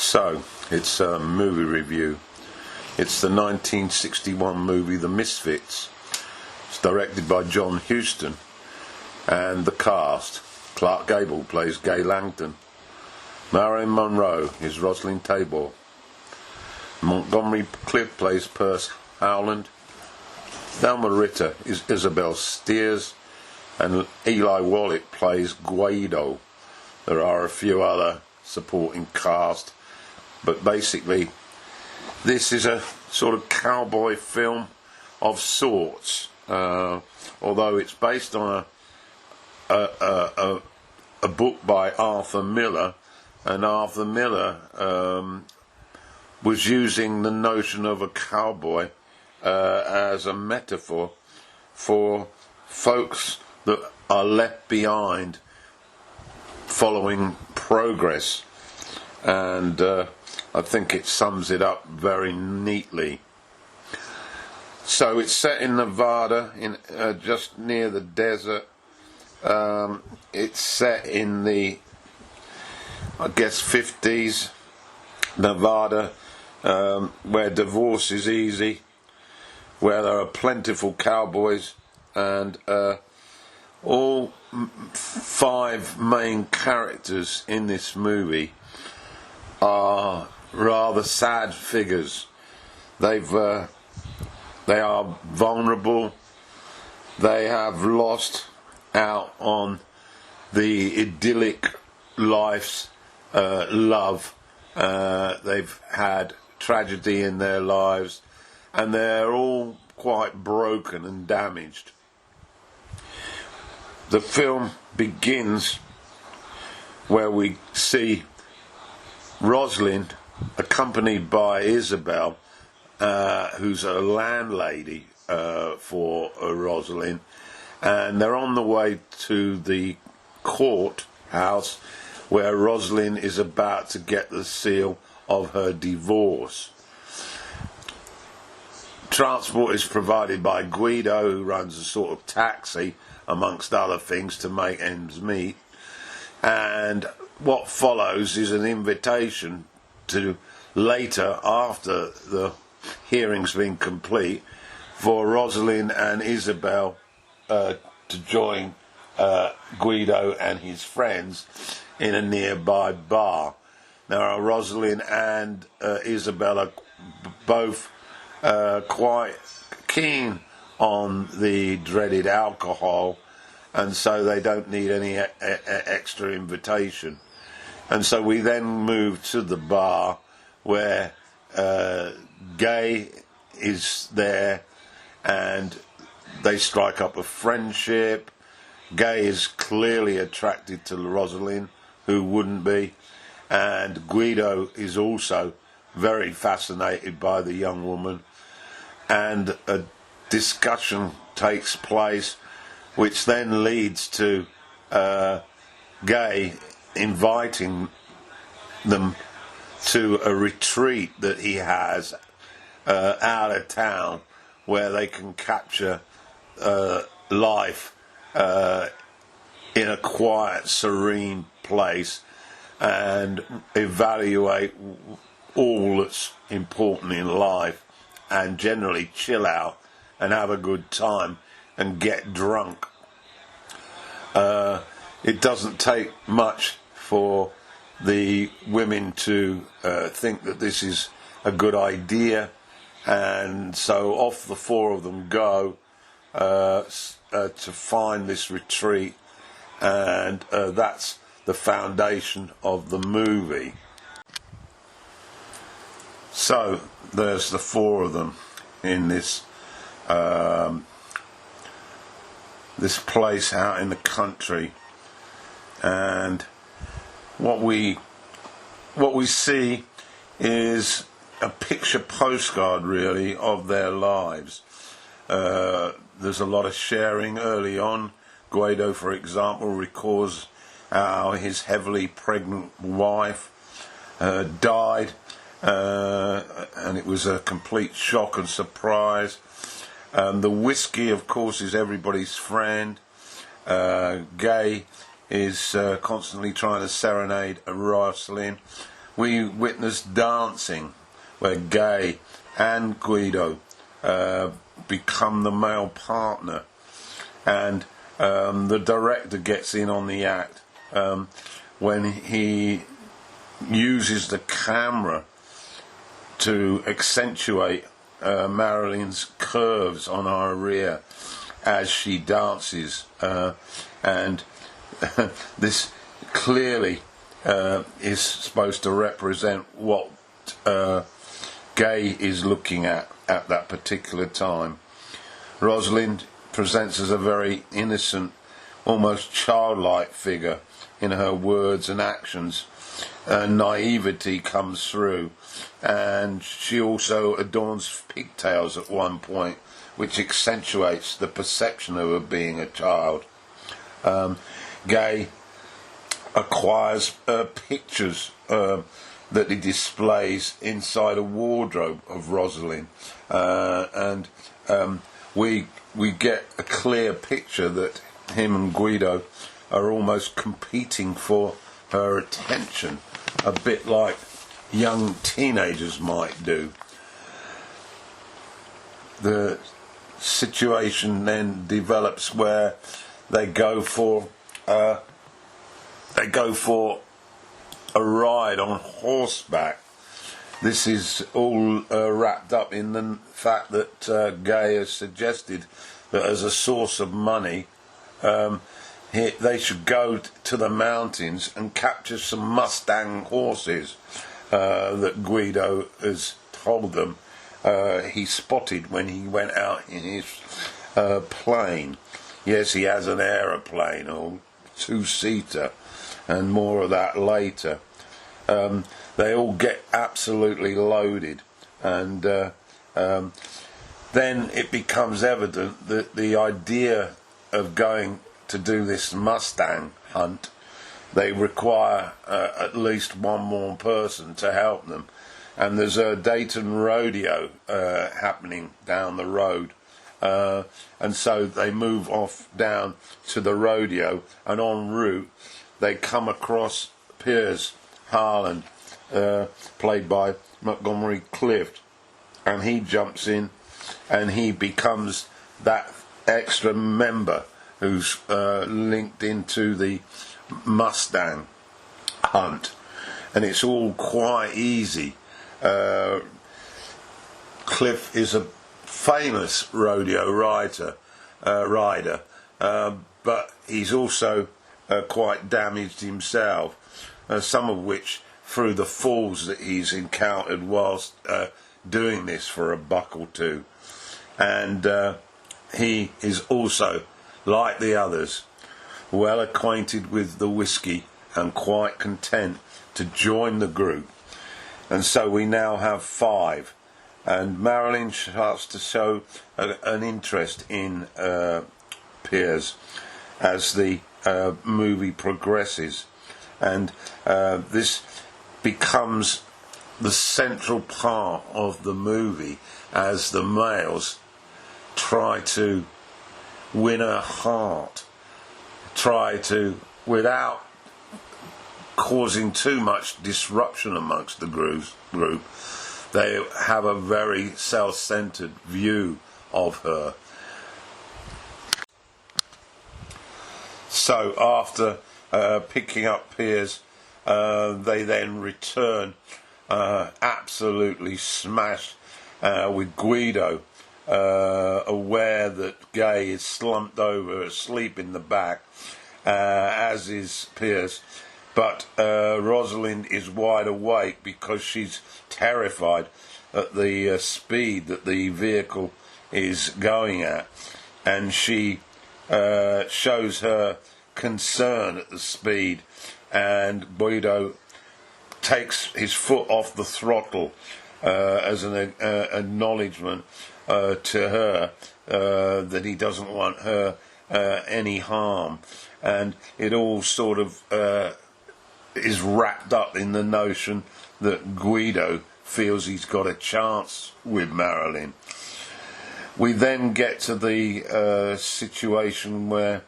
So, it's a movie review. It's the 1961 movie The Misfits. It's directed by John Huston. And the cast: Clark Gable plays Gay Langton. Marilyn Monroe is Rosalind Tabor. Montgomery Clift plays Perce Howland. Thelma Ritter is Isabel Steers. And Eli Wallach plays Guido. There are a few other supporting cast, but basically this is a sort of cowboy film of sorts, although it's based on a book by Arthur Miller, and Arthur Miller was using the notion of a cowboy as a metaphor for folks that are left behind following progress, and I think it sums it up very neatly. So it's set in Nevada, in just near the desert. It's set in the, I guess, 50s, Nevada, where divorce is easy, where there are plentiful cowboys, and all five main characters in this movie are rather sad figures. They are vulnerable. They have lost out on the idyllic life's love. They've had tragedy in their lives, and they're all quite broken and damaged. The film begins where we see Rosalind accompanied by Isabel, who's a landlady for Rosalind, and they're on the way to the courthouse where Rosalind is about to get the seal of her divorce. Transport is provided by Guido, who runs a sort of taxi, amongst other things, to make ends meet. And what follows is an invitation to later, after the hearing's been complete, for Rosalind and Isabel to join Guido and his friends in a nearby bar. Now, Rosalind and Isabel are both quite keen on the dreaded alcohol, and so they don't need any extra invitation. And so we then move to the bar where Gay is there, and they strike up a friendship. Gay is clearly attracted to Rosalind, who wouldn't be, and Guido is also very fascinated by the young woman, and a discussion takes place which then leads to Gay inviting them to a retreat that he has out of town, where they can capture life in a quiet, serene place and evaluate all that's important in life, and generally chill out and have a good time and get drunk. It doesn't take much for the women to think that this is a good idea, and so off the four of them go to find this retreat, and that's the foundation of the movie. So there's the four of them in this this place out in the country, and what we see is a picture postcard, really, of their lives. There's a lot of sharing early on. Guido, for example, records how his heavily pregnant wife died, and it was a complete shock and surprise. The whiskey, of course, is everybody's friend. Gay is constantly trying to serenade Rosalind, we witness dancing where Gay and Guido become the male partner, and the director gets in on the act when he uses the camera to accentuate Marilyn's curves on her rear as she dances, and this clearly is supposed to represent what Gay is looking at that particular time. Rosalind presents as a very innocent, almost childlike figure in her words and actions. Naivety comes through, and she also adorns pigtails at one point, which accentuates the perception of her being a child. Gay acquires pictures that he displays inside a wardrobe of Rosalind, and we get a clear picture that him and Guido are almost competing for her attention, a bit like young teenagers might do. The situation then develops where they go for a ride on horseback. This is all wrapped up in the fact that Gay has suggested that as a source of money they should go to the mountains and capture some Mustang horses that Guido has told them he spotted when he went out in his plane. Yes, he has an aeroplane or two-seater, and more of that later. They all get absolutely loaded, and then it becomes evident that the idea of going to do this Mustang hunt, they require at least one more person to help them, and there's a Dayton rodeo happening down the road, and so they move off down to the rodeo, and en route they come across Piers Harland, played by Montgomery Clift, and he jumps in and he becomes that extra member who's linked into the Mustang hunt, and it's all quite easy. Cliff is a famous rodeo rider, but he's also quite damaged himself, some of which through the falls that he's encountered whilst doing this for a buck or two. And he is also, like the others, well acquainted with the whiskey and quite content to join the group. And so we now have 5, and Marilyn starts to show an interest in Piers as the movie progresses, and this becomes the central part of the movie as the males try to win her heart, try to, without causing too much disruption amongst the group, they have a very self-centered view of her. So after picking up Piers, they then return absolutely smashed with Guido, aware that Gay is slumped over asleep in the back, as is Piers, but Rosalind is wide awake because she's terrified at the speed that the vehicle is going at, and she shows her concern at the speed, and Guido takes his foot off the throttle as an acknowledgement to her that he doesn't want her any harm, and it all sort of is wrapped up in the notion that Guido feels he's got a chance with Marilyn. We then get to the situation where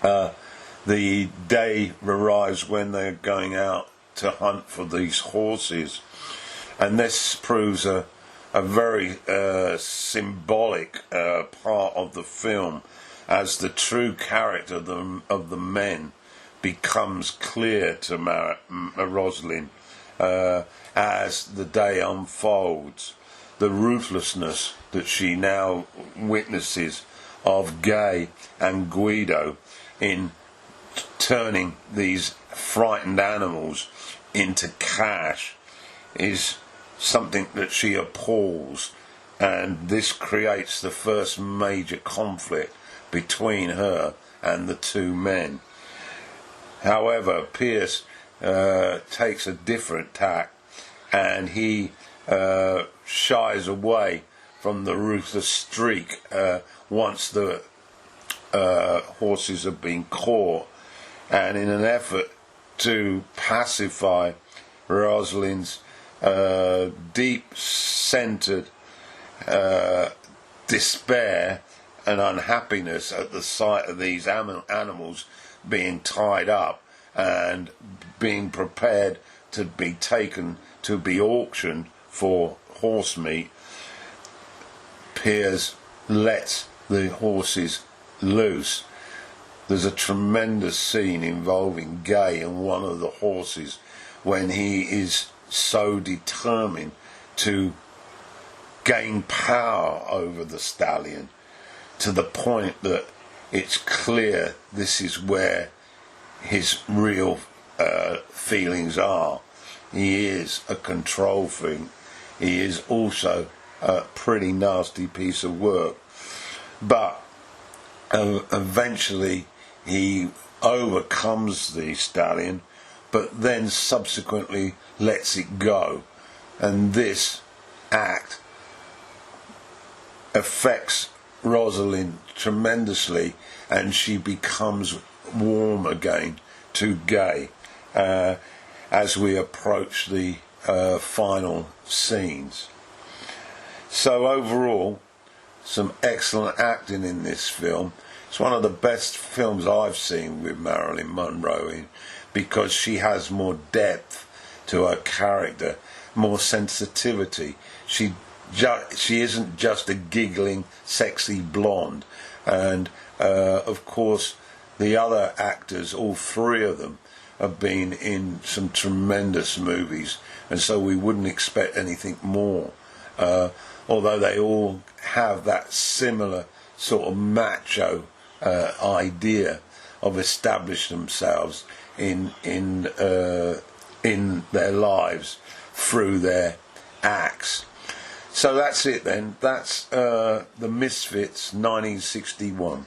the day arrives when they're going out to hunt for these horses, and this proves a very symbolic part of the film, as the true character of the men becomes clear to Rosalind as the day unfolds. The ruthlessness that she now witnesses of Gay and Guido in turning these frightened animals into cash is something that she appalls, and this creates the first major conflict between her and the two men. However, Pierce takes a different tack, and he shies away from the ruthless streak once the horses have been caught, and in an effort to pacify Rosalind's deep-centred despair and unhappiness at the sight of these animals being tied up and being prepared to be taken to be auctioned for horse meat, Piers lets the horses loose. There's a tremendous scene involving Gay and one of the horses when he is so determined to gain power over the stallion, to the point that it's clear this is where his real feelings are. He is a control freak. He is also a pretty nasty piece of work. But eventually he overcomes the stallion, but then subsequently lets it go. And this act affects Rosalind tremendously, and she becomes warm again to Gay as we approach the final scenes. So overall, some excellent acting in this film. It's one of the best films I've seen with Marilyn Monroe, because she has more depth to her character, more sensitivity. She isn't just a giggling, sexy blonde. And of course, the other actors, all three of them, have been in some tremendous movies, and so we wouldn't expect anything more. Although they all have that similar sort of macho idea of establishing themselves in their lives through their acts. So that's it then. That's the Misfits 1961.